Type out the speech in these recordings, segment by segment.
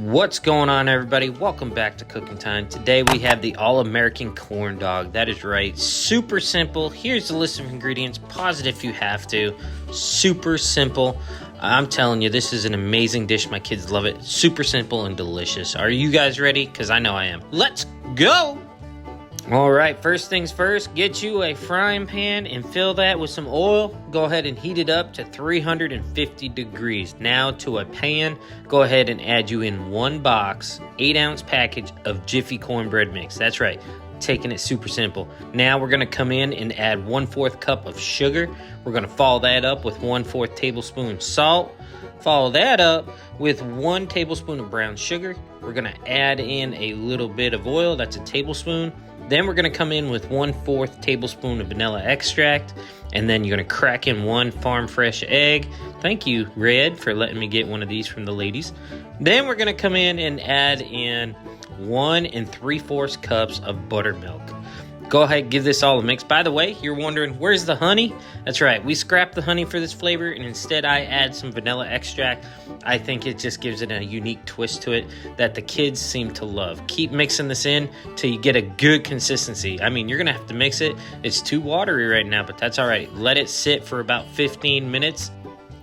What's going on, everybody? Welcome back to Cooking Time. Today we have the all-American corn dog. That is right, super simple. Here's the list of ingredients. Pause it if you have to. Super simple. I'm telling you, this is an amazing dish. My kids love it. Super simple and delicious. Are you guys ready? Because I know I am. Let's go! All right, first things first, get you a frying pan and fill that with some oil. Go ahead and heat it up to 350 degrees. Now to a pan, go ahead and add you in one box, 8-ounce package of Jiffy Cornbread mix. That's right, taking it super simple. Now we're gonna come in and add 1/4 cup of sugar. We're gonna follow that up with 1/4 tablespoon salt. Follow that up with 1 tablespoon of brown sugar. We're gonna add in a little bit of oil, that's a tablespoon. Then we're gonna come in with 1/4 tablespoon of vanilla extract, and then you're gonna crack in 1 farm fresh egg. Thank you, Red, for letting me get one of these from the ladies. Then we're gonna come in and add in 1 3/4 cups of buttermilk. Go ahead, give this all a mix. By the way, you're wondering, where's the honey? That's right, we scrapped the honey for this flavor, and instead I add some vanilla extract. I think it just gives it a unique twist to it that the kids seem to love. Keep mixing this in till you get a good consistency. I mean, you're gonna have to mix it. It's too watery right now, but that's all right. Let it sit for about 15 minutes.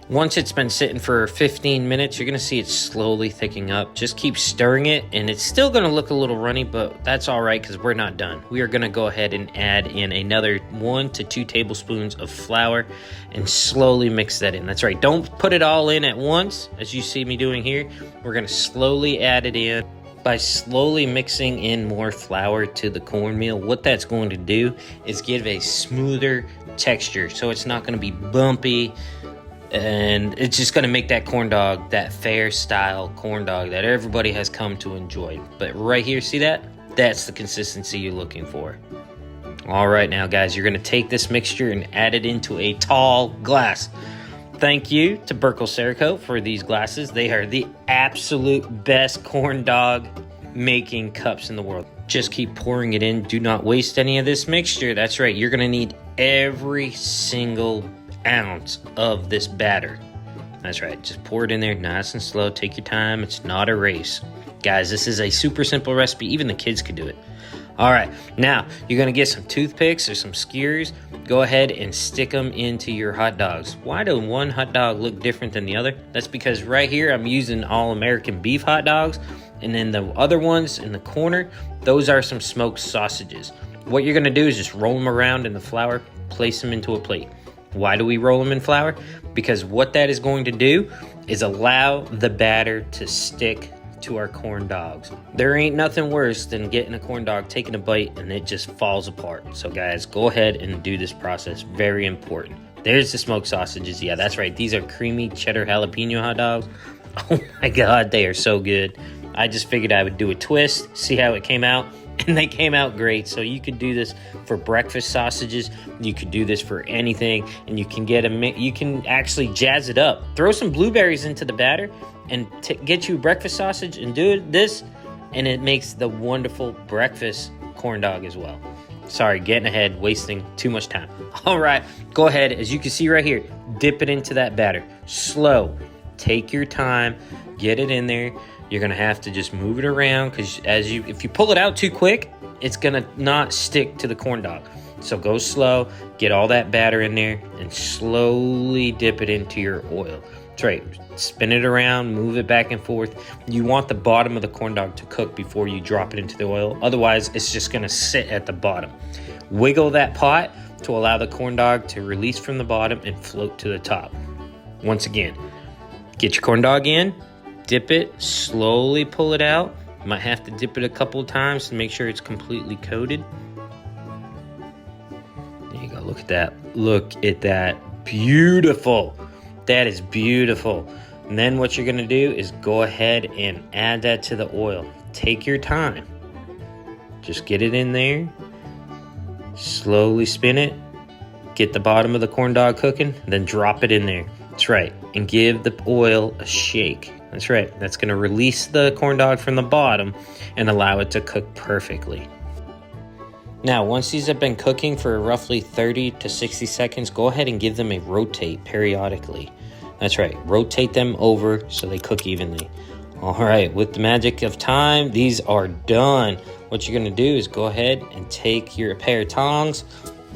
Once it's been sitting for 15 minutes, you're gonna see it slowly thickening up. Just keep stirring it, and it's still gonna look a little runny, but that's all right because we're not done. We are gonna go ahead and add in another 1 to 2 tablespoons of flour and slowly mix that in. That's right, don't put it all in at once, as you see me doing here. We're gonna slowly add it in. By slowly mixing in more flour to the cornmeal, what that's going to do is give a smoother texture, so it's not gonna be bumpy, and it's just going to make that corn dog that fair style corn dog that everybody has come to enjoy. But right here, see that? That's the consistency you're looking for. All right, now guys, you're going to take this mixture and add it into a tall glass. Thank you to Burkle Cerakote for these glasses. They are the absolute best corn dog making cups in the world. Just keep pouring it in. Do not waste any of this mixture. That's right, you're going to need every single ounce of this batter. That's right, just pour it in there nice and slow. Take your time, it's not a race. Guys, this is a super simple recipe. Even the kids could do it. All right, now you're gonna get some toothpicks or some skewers. Go ahead and stick them into your hot dogs. Why does one hot dog look different than the other? That's because right here I'm using all-American beef hot dogs, and then the other ones in the corner, those are some smoked sausages. What you're gonna do is just roll them around in the flour, place them into a plate. Why do we roll them in flour? Because what that is going to do is allow the batter to stick to our corn dogs. There ain't nothing worse than getting a corn dog, taking a bite, and it just falls apart. So guys, go ahead and do this process. Very important. There's the smoked sausages. Yeah, that's right. These are creamy cheddar jalapeno hot dogs. Oh my God, they are so good. I just figured I would do a twist, see how it came out. And they came out great. So you could do this for breakfast sausages. You could do this for anything, and you can get you can actually jazz it up. Throw some blueberries into the batter and get you a breakfast sausage and do this, and it makes the wonderful breakfast corn dog as well. Sorry, getting ahead, wasting too much time. All right, go ahead. As you can see right here, dip it into that batter. Slow. Take your time. Get it in there. You're gonna have to just move it around because if you pull it out too quick, it's gonna not stick to the corn dog. So go slow, get all that batter in there, and slowly dip it into your oil. That's right, spin it around, move it back and forth. You want the bottom of the corn dog to cook before you drop it into the oil. Otherwise, it's just gonna sit at the bottom. Wiggle that pot to allow the corn dog to release from the bottom and float to the top. Once again, get your corn dog in, dip it, slowly pull it out. You might have to dip it a couple of times to make sure it's completely coated. There you go, look at that. Look at that, beautiful. That is beautiful. And then what you're gonna do is go ahead and add that to the oil. Take your time. Just get it in there. Slowly spin it. Get the bottom of the corn dog cooking, then drop it in there. That's right, and give the oil a shake. That's right, that's gonna release the corn dog from the bottom and allow it to cook perfectly. Now, once these have been cooking for roughly 30 to 60 seconds, go ahead and give them a rotate periodically. That's right, rotate them over so they cook evenly. All right, with the magic of time, these are done. What you're gonna do is go ahead and take your pair of tongs,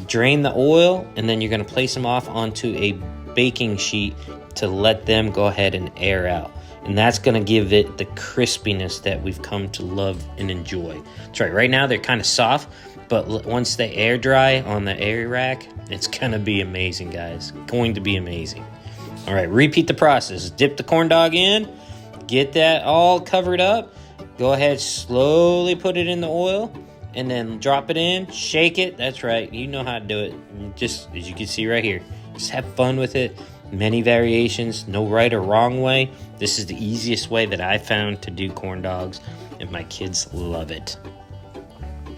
drain the oil, and then you're gonna place them off onto a baking sheet to let them go ahead and air out. And that's gonna give it the crispiness that we've come to love and enjoy. That's right, right now they're kind of soft, but once they air dry on the air rack, it's gonna be amazing, guys. Going to be amazing. All right, repeat the process. Dip the corn dog in, get that all covered up. Go ahead, slowly put it in the oil, and then drop it in, shake it. That's right, you know how to do it. And just as you can see right here, just have fun with it. Many variations, no right or wrong way. This is the easiest way that I found to do corn dogs, and my kids love it.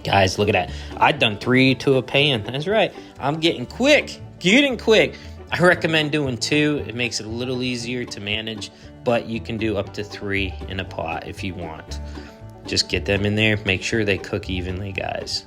Guys, look at that. I've done 3 to a pan. That's right, I'm getting quick. I recommend doing 2. It makes it a little easier to manage, but you can do up to 3 in a pot if you want. Just get them in there. Make sure they cook evenly, guys.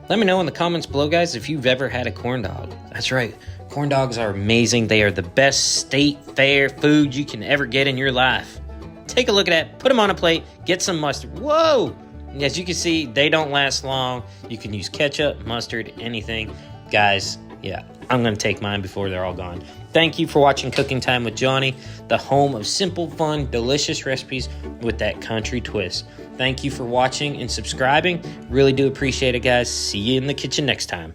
Let me know in the comments below, guys, if you've ever had a corn dog. That's right. Corn dogs are amazing. They are the best state fair food you can ever get in your life. Take a look at that. Put them on a plate. Get some mustard. Whoa! As you can see, they don't last long. You can use ketchup, mustard, anything. Guys, yeah, I'm going to take mine before they're all gone. Thank you for watching Cooking Time with Johnny, the home of simple, fun, delicious recipes with that country twist. Thank you for watching and subscribing. Really do appreciate it, guys. See you in the kitchen next time.